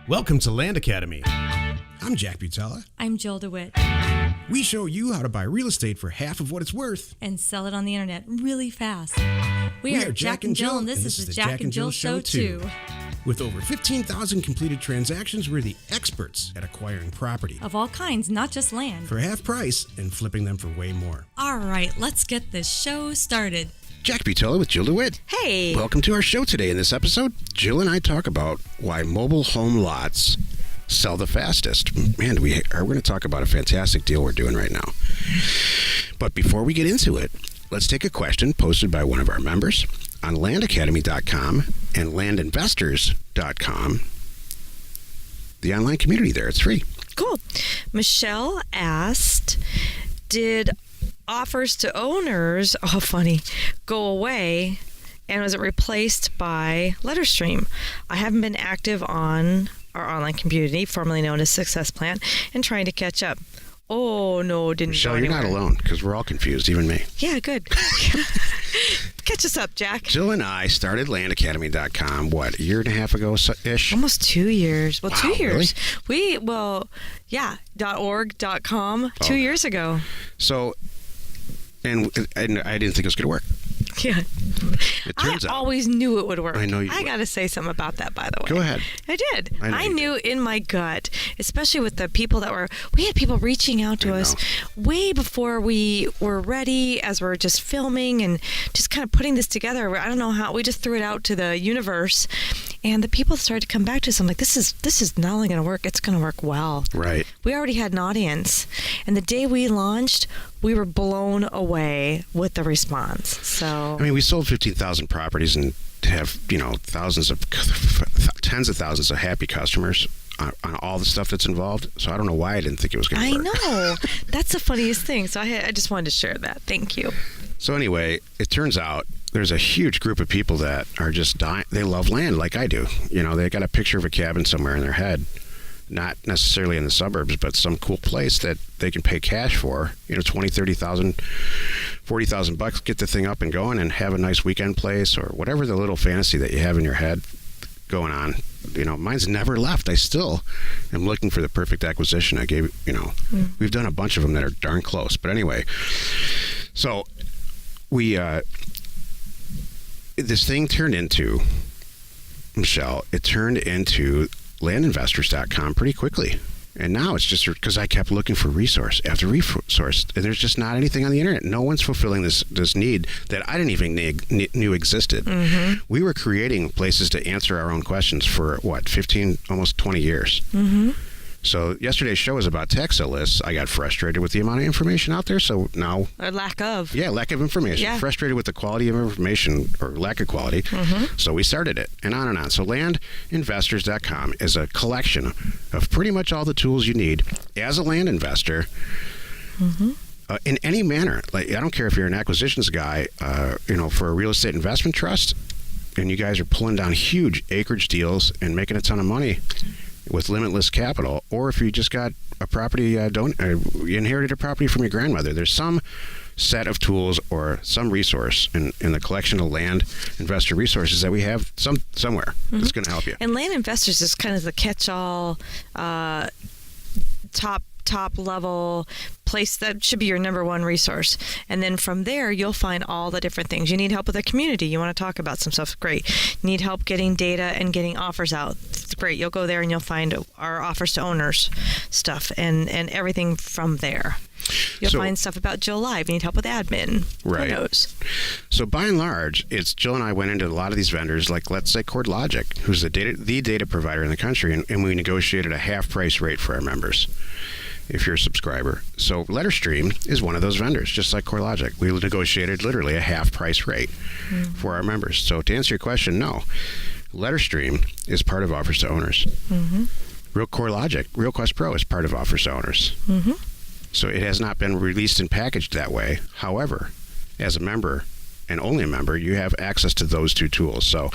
Welcome to Land Academy. I'm Jack Butala. I'm Jill DeWit. We show you how to buy real estate for half of what it's worth. And sell it on the internet really fast. We are Jack and Jill, and this is the Jack and Jill Show too. With over 15,000 completed transactions, we're the experts at acquiring property. Of all kinds, not just land. For half price and flipping them for way more. All right, let's get this show started. Jack Butala with Jill DeWit. Hey! Welcome to our show today. In this episode, Jill and I talk about why mobile home lots sell the fastest. Man, we're going to talk about a fantastic deal we're doing right now. But before we get into it, let's take a question posted by one of our members on landacademy.com and landinvestors.com. The online community there. It's free. Cool. Michelle asked, did offers to owners, go away, and was it replaced by LetterStream? I haven't been active on our online community, formerly known as SuccessPlant, and trying to catch up. Oh, no, didn't Michelle, go you're anywhere. not alone, because we're all confused, even me. Yeah, good. Catch us up, Jack. Jill and I started landacademy.com, a year and a half ago-ish? Almost 2 years. Well, Wow, 2 years. really? .org, .com, 2 years ago. So, and I didn't think it was going to work. Yeah. It turns out. I always knew it would work. I know you would. got to say something about that, by the way. Go ahead. I did. I know I you knew in my gut, especially with the people we had people reaching out to us way before we were ready, as we're just filming and just kind of putting this together. I don't know how, we just threw it out to the universe, and the people started to come back to us. I'm like, this is not only going to work, it's going to work well. Right. We already had an audience, and the day we launched, we were blown away with the response. So I mean, we sold 15,000 properties and have, tens of thousands of happy customers on all the stuff that's involved. So I don't know why I didn't think it was going to work. I know. That's the funniest thing. So I just wanted to share that. Thank you. So anyway, it turns out there's a huge group of people that are just dying. They love land like I do. They got a picture of a cabin somewhere in their head. Not necessarily in the suburbs, but some cool place that they can pay cash for, $20,000, $30,000, $40,000, get the thing up and going and have a nice weekend place or whatever the little fantasy that you have in your head going on. Mine's never left. I still am looking for the perfect acquisition. I gave, we've done a bunch of them that are darn close. But anyway, so we, this thing turned into, Michelle, it turned into landinvestors.com pretty quickly. And now it's just because I kept looking for resource after resource, and there's just not anything on the internet. No one's fulfilling this need that I didn't even knew existed. Mm-hmm. We were creating places to answer our own questions for 15, almost 20 years. Mm-hmm. So yesterday's show was about tax sale lists. I got frustrated with the amount of information out there. So now... Or lack of. Yeah, lack of information. Yeah. Frustrated with the quality of information or lack of quality. Mm-hmm. So we started it and on and on. So landinvestors.com is a collection of pretty much all the tools you need as a land investor. Mm-hmm. In any manner. Like, I don't care if you're an acquisitions guy, for a real estate investment trust, and you guys are pulling down huge acreage deals and making a ton of money with limitless capital, or if you just got a property, you inherited a property from your grandmother. There's some set of tools or some resource in the collection of land investor resources that we have somewhere that's going to help you. And Land Investors is kind of the catch-all, top level place that should be your number one resource. And then from there, you'll find all the different things. You need help with the community. You want to talk about some stuff. Great. You need help getting data and getting offers out. Great. You'll go there and you'll find our offers to owners stuff and everything from there. You'll find stuff about Jill Live. You need help with admin. Right. Who knows? So by and large, it's Jill and I went into a lot of these vendors, like let's say CoreLogic, who's the data provider in the country, and we negotiated a half price rate for our members if you're a subscriber. So LetterStream is one of those vendors, just like CoreLogic. We negotiated literally a half price rate for our members. So to answer your question, no. LetterStream is part of offers to owners. Mm-hmm. RealQuest Pro is part of offers to owners. Mm-hmm. So it has not been released and packaged that way. However, as a member and only a member, you have access to those two tools. So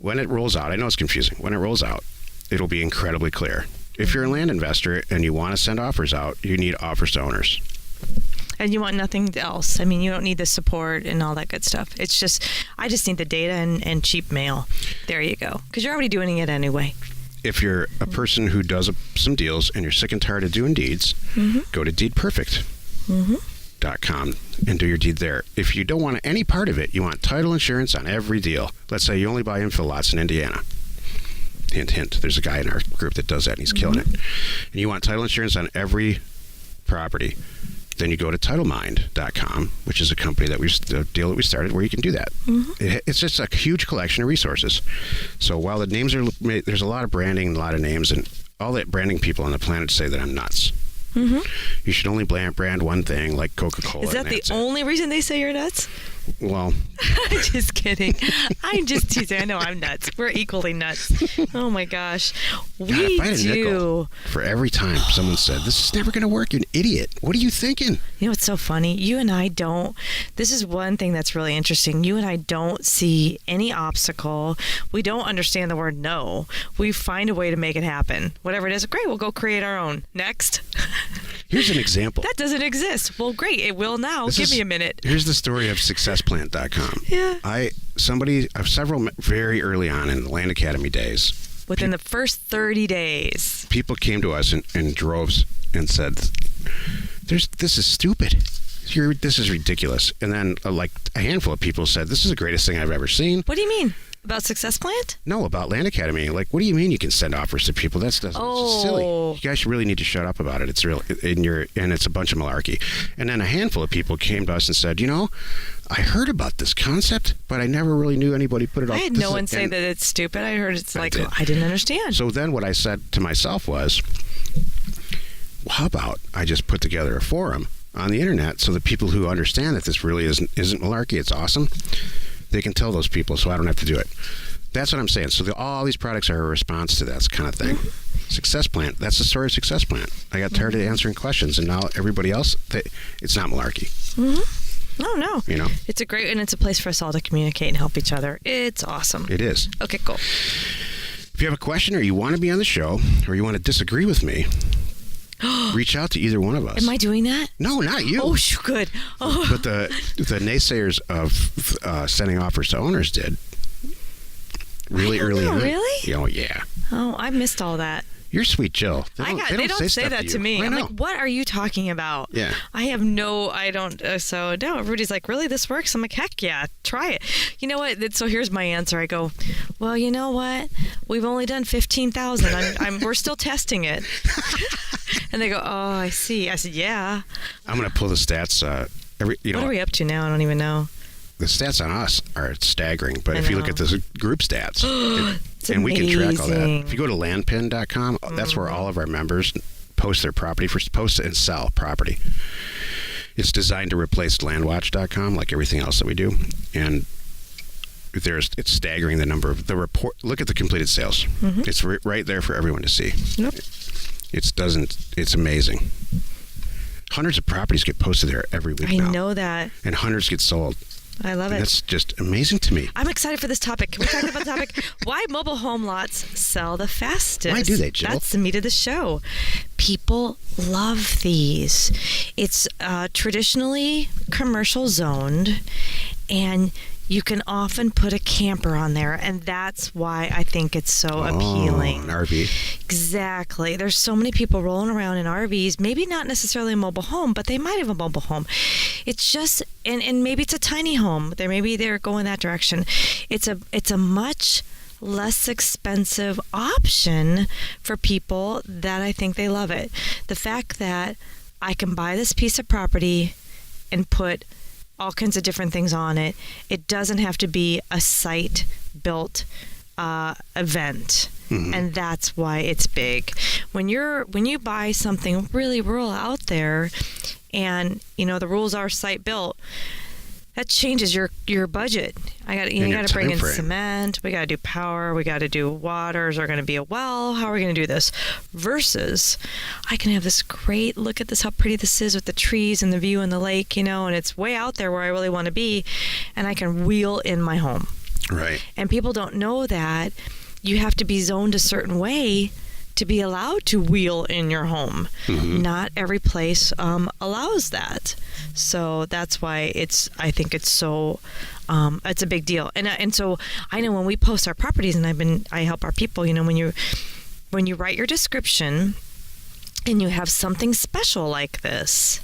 when it rolls out, I know it's confusing. When it rolls out, it'll be incredibly clear. If you're a land investor and you want to send offers out, you need offers to owners. And you want nothing else. I mean, you don't need the support and all that good stuff. It's just, I just need the data and cheap mail. There you go. Because you're already doing it anyway. if you're a person who does some deals and you're sick and tired of doing deeds, go to deedperfect.com and do your deed there. If you don't want any part of it, you want title insurance on every deal. Let's say you only buy infill lots in Indiana. Hint, hint. There's a guy in our group that does that, and he's killing it. And you want title insurance on every property. Then you go to TitleMind.com, which is a company that the deal that we started where you can do that. It's just a huge collection of resources. So while the names are, there's a lot of branding, a lot of names, and all that branding people on the planet say that I'm nuts. You should only brand one thing, like Coca-Cola. Is that the only reason they say you're nuts? Well, I'm just kidding. I'm just teasing. I know I'm nuts. We're equally nuts. Oh my gosh. God, if I had a nickel for every time someone said, this is never going to work, you're an idiot. What are you thinking? You know what's so funny? You and I don't. This is one thing that's really interesting. You and I don't see any obstacle. We don't understand the word no. We find a way to make it happen. Whatever it is, great, we'll go create our own. Next. Here's an example. That doesn't exist. Well, great. It will now. Give me a minute. Here's the story of SuccessPlant.com. Yeah. Several very early on in the Land Academy days. Within the first 30 days. People came to us in droves and said, this is stupid. This is ridiculous. And then like a handful of people said, this is the greatest thing I've ever seen. What do you mean? About SuccessPlant? No, about Land Academy. Like, what do you mean you can send offers to people? It's just silly. You guys really need to shut up about it. It's real, and it's a bunch of malarkey. And then a handful of people came to us and said, I heard about this concept, but I never really knew anybody put it off. I had no one say that it's stupid. I heard it's like, I didn't understand. So then what I said to myself was, well, how about I just put together a forum on the internet so that people who understand that this really isn't malarkey, it's awesome, they can tell those people so I don't have to do it. That's what I'm saying. So all these products are a response to that kind of thing. SuccessPlant, that's the story of SuccessPlant. I got tired of answering questions, and now everybody else, it's not malarkey. No. It's a great, and it's a place for us all to communicate and help each other. It's awesome. It is. Okay, cool. If you have a question or you want to be on the show or you want to disagree with me, reach out to either one of us. Am I doing that? No, not you. Oh, good. Oh. But the naysayers of sending offers to owners did really early on. Really? Oh, yeah. Oh, I missed all that. You're sweet, Jill. They don't say that to me. I'm like, what are you talking about? Yeah. I don't. So no, everybody's like, really, this works? I'm like, heck yeah, try it. You know what? So here's my answer. I go, well, you know what? We've only done 15,000. We're still testing it. And they go, oh, I see. I said, yeah. I'm going to pull the stats. What are we up to now? I don't even know. The stats on us are staggering, but if you look at the group stats, and we can track all that. If you go to landpin.com, that's where all of our members post their property, post and sell property. It's designed to replace LandWatch.com, like everything else that we do, and it's staggering the number of the report. Look at the completed sales; it's right there for everyone to see. Yep. It's amazing. Hundreds of properties get posted there every week now. I know that, and hundreds get sold. I love it. That's just amazing to me. I'm excited for this topic. Can we talk about the topic? Why mobile home lots sell the fastest? Why do they, Jill? That's the meat of the show. People love these. It's traditionally commercial zoned, and you can often put a camper on there, and that's why I think it's so appealing. An RV. Exactly. There's so many people rolling around in RVs, maybe not necessarily a mobile home, but they might have a mobile home. It's just, and maybe it's a tiny home. Maybe they're going that direction. It's a much less expensive option for people that I think they love it. The fact that I can buy this piece of property and put all kinds of different things on it. It doesn't have to be a site-built event, and that's why it's big. When you buy something really rural out there, and the rules are site-built, that changes your budget. You got to bring in cement. We got to do power. We got to do water. Is there going to be a well? How are we going to do this? Versus, I can have this great look at this, how pretty this is with the trees and the view and the lake, and it's way out there where I really want to be, and I can wheel in my home. Right. And people don't know that you have to be zoned a certain way to be allowed to wheel in your home. Not every place allows that. So that's why I think it's so it's a big deal. And so I know when we post our properties, and I help our people, when when you write your description and you have something special like this,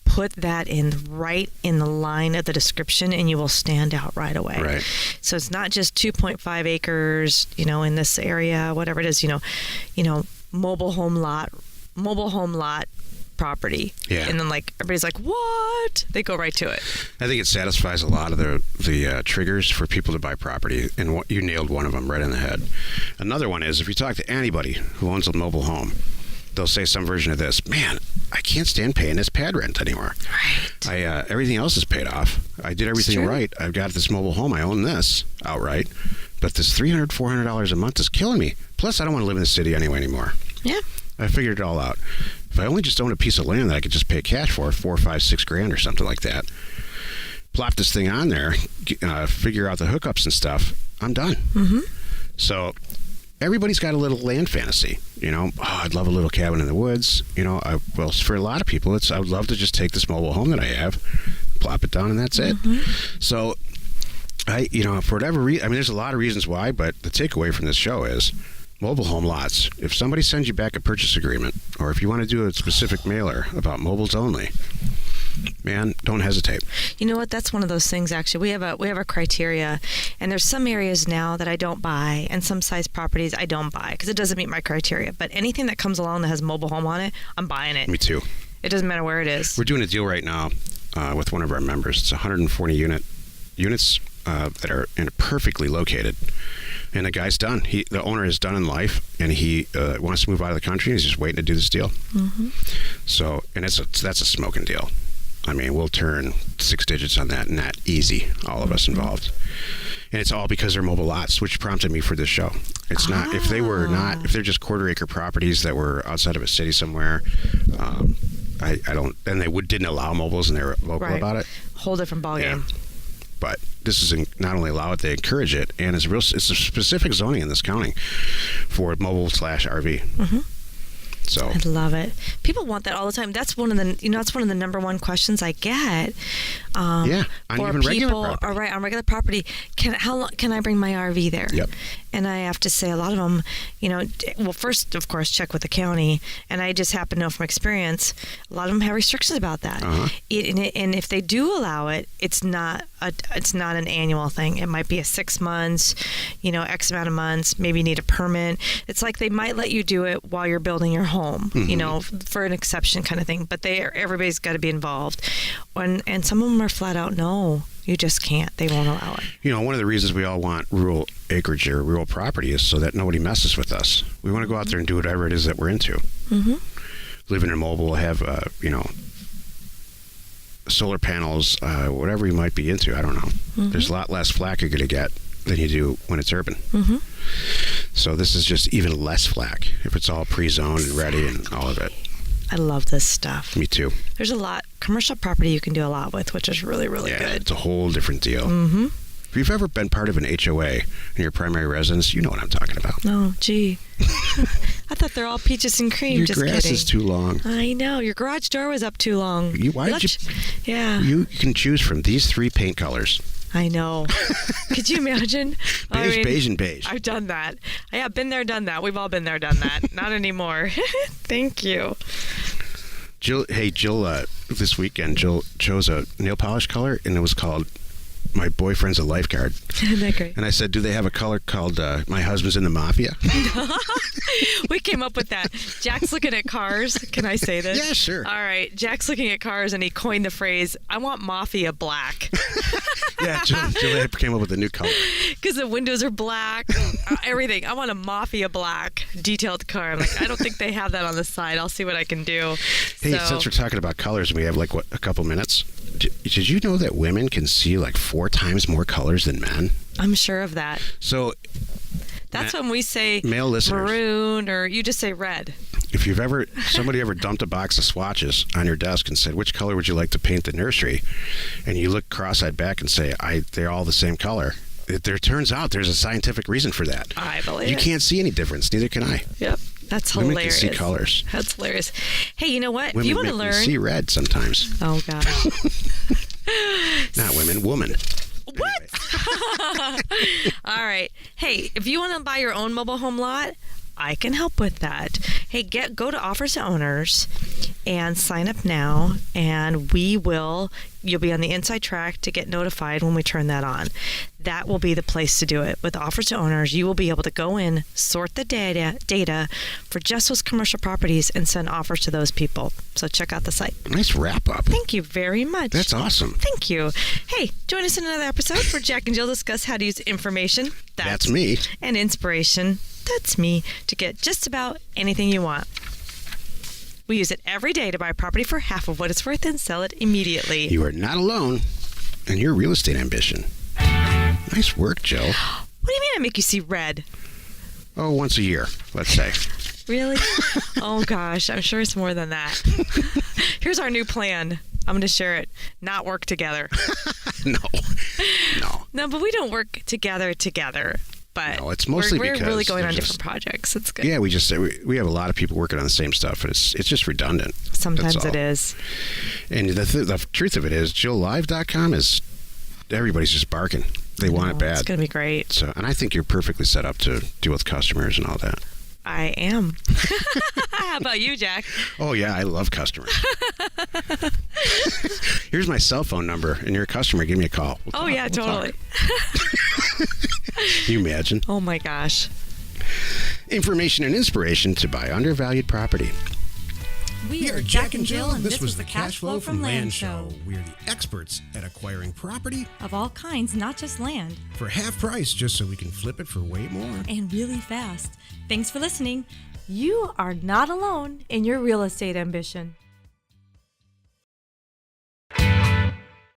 put that right in the line of the description and you will stand out right away. Right. So it's not just 2.5 acres, in this area, whatever it is, mobile home lot property. Yeah. And then everybody's like, what? They go right to it. I think it satisfies a lot of the triggers for people to buy property, and you nailed one of them right in the head. Another one is if you talk to anybody who owns a mobile home, they'll say some version of this: man, I can't stand paying this pad rent anymore. Right. Everything else is paid off. I did everything right. I've got this mobile home. I own this outright. But this $300, $400 a month is killing me. Plus, I don't want to live in the city anymore. Yeah. I figured it all out. If I only just owned a piece of land that I could just pay cash for, $4, $5, $6 or something like that, plop this thing on there, figure out the hookups and stuff, I'm done. Mm-hmm. So everybody's got a little land fantasy. I'd love a little cabin in the woods. Well, for a lot of people, I would love to just take this mobile home that I have, plop it down, and that's it. So for whatever reason, there's a lot of reasons why, but the takeaway from this show is mobile home lots. If somebody sends you back a purchase agreement, or if you want to do a specific mailer about mobiles only, man, don't hesitate. You know what? That's one of those things. Actually, we have a criteria, and there's some areas now that I don't buy, and some size properties I don't buy because it doesn't meet my criteria. But anything that comes along that has mobile home on it, I'm buying it. Me too. It doesn't matter where it is. We're doing a deal right now with one of our members. It's 140 units that are perfectly located. And the guy's done. The owner is done in life, and he wants to move out of the country. And he's just waiting to do this deal. Mm-hmm. So, and that's a smoking deal. We'll turn 6 digits on that, and that easy. All of us involved, and it's all because they're mobile lots, which prompted me for this show. It's not if they're just quarter acre properties that were outside of a city somewhere. I don't, and they didn't allow mobiles, and they were vocal about it. Whole different ballgame. Yeah. But this is not only allow it, they encourage it, and it's a specific zoning in this county for mobile/RV. Mm-hmm. So I love it. People want that all the time. That's one of the number one questions I get. On even regular property. All right, on regular property. How long can I bring my RV there? Yep. And I have to say, a lot of them, well, first, of course, check with the county. And I just happen to know from experience, a lot of them have restrictions about that. Uh-huh. And if they do allow it, it's not an annual thing. It might be a 6 months, X amount of months. Maybe you need a permit. It's like they might let you do it while you're building your home, for an exception kind of thing. But everybody's got to be involved. And some of them are flat out, no, you just can't. They won't allow it. One of the reasons we all want rural acreage or rural property is so that nobody messes with us. We want to go out there and do whatever it is that we're into. Mm-hmm. Living in mobile, have, solar panels, whatever you might be into. I don't know. Mm-hmm. There's a lot less flack you're going to get than you do when it's urban. Mm-hmm. So this is just even less flack if it's all pre-zoned and ready and all of it. I love this stuff. Me too. There's a lot commercial property you can do a lot with, which is really, really good. It's a whole different deal. Mm-hmm. If you've ever been part of an HOA in your primary residence, you know what I'm talking about. Oh, gee. I thought they're all peaches and cream. Your Just grass kidding. is too long. I know. Your garage door was up too long. Yeah. You can choose from these 3 paint colors. I know. Could you imagine? Beige, and beige. I've done that. Yeah, been there, done that. We've all been there, done that. Not anymore. Thank you. Jill, this weekend, Jill chose a nail polish color, and it was called My Boyfriend's a Lifeguard. Isn't that great? And I said, do they have a color called My Husband's in the Mafia? We came up with that. Jack's looking at cars. Can I say this? Yeah, sure. All right. Jack's looking at cars, and he coined the phrase, I want Mafia black. Yeah, Jill came up with a new color. Because the windows are black, everything. I want a Mafia black detailed car. I'm like, I don't think they have that on the side. I'll see what I can do. Hey, since we're talking about colors, we have a couple minutes. Did you know that women can see 4 times more colors than men? I'm sure of that. So that's when we say male listeners, maroon, or you just say red. If somebody ever dumped a box of swatches on your desk and said, which color would you like to paint the nursery? And you look cross-eyed back and say, they're all the same color. There turns out there's a scientific reason for that. I believe you can't see any difference. Neither can I. Yep. That's Women hilarious. Can see colors. That's hilarious. Hey, you know what? Women if you want to learn, see red sometimes. Oh God. Not women, woman. What? All right. Hey, if you want to buy your own mobile home lot, I can help with that. Hey, go to Offers to Owners and sign up now, and you'll be on the inside track to get notified when we turn that on. That will be the place to do it. With Offers to Owners, you will be able to go in, sort the data for just those commercial properties, and send offers to those people. So check out the site. Nice wrap up. Thank you very much. That's awesome. Thank you. Hey, join us in another episode where Jack and Jill discuss how to use information. That's me. And inspiration. That's me, to get just about anything you want. We use it every day to buy property for half of what it's worth and sell it immediately. You are not alone in your real estate ambition. Nice work, Joe. What do you mean I make you see red? Oh, once a year, let's say. Really? Oh, gosh. I'm sure it's more than that. Here's our new plan. I'm going to share it. Not work together. No. No, but we don't work together. But no, it's mostly we're because really going on just different projects. It's good. Yeah, we have a lot of people working on the same stuff, but it's just redundant. Sometimes That's all. it is. And the truth of it is, JillLive.com is everybody's just barking. They want it bad. It's going to be great. So, and I think you're perfectly set up to deal with customers and all that. I am. How about you, Jack? Oh, yeah, I love customers. Here's my cell phone number, and you're a customer. Give me a call. We'll totally. Can you imagine? Oh, my gosh. Information and inspiration to buy undervalued property. We are Jack and Jill, and this was the Cash Flow from Land Show. We're the experts at acquiring property Of all kinds, not just land. for half price just so we can flip it for way more. And really fast. Thanks for listening. You are not alone in your real estate ambition.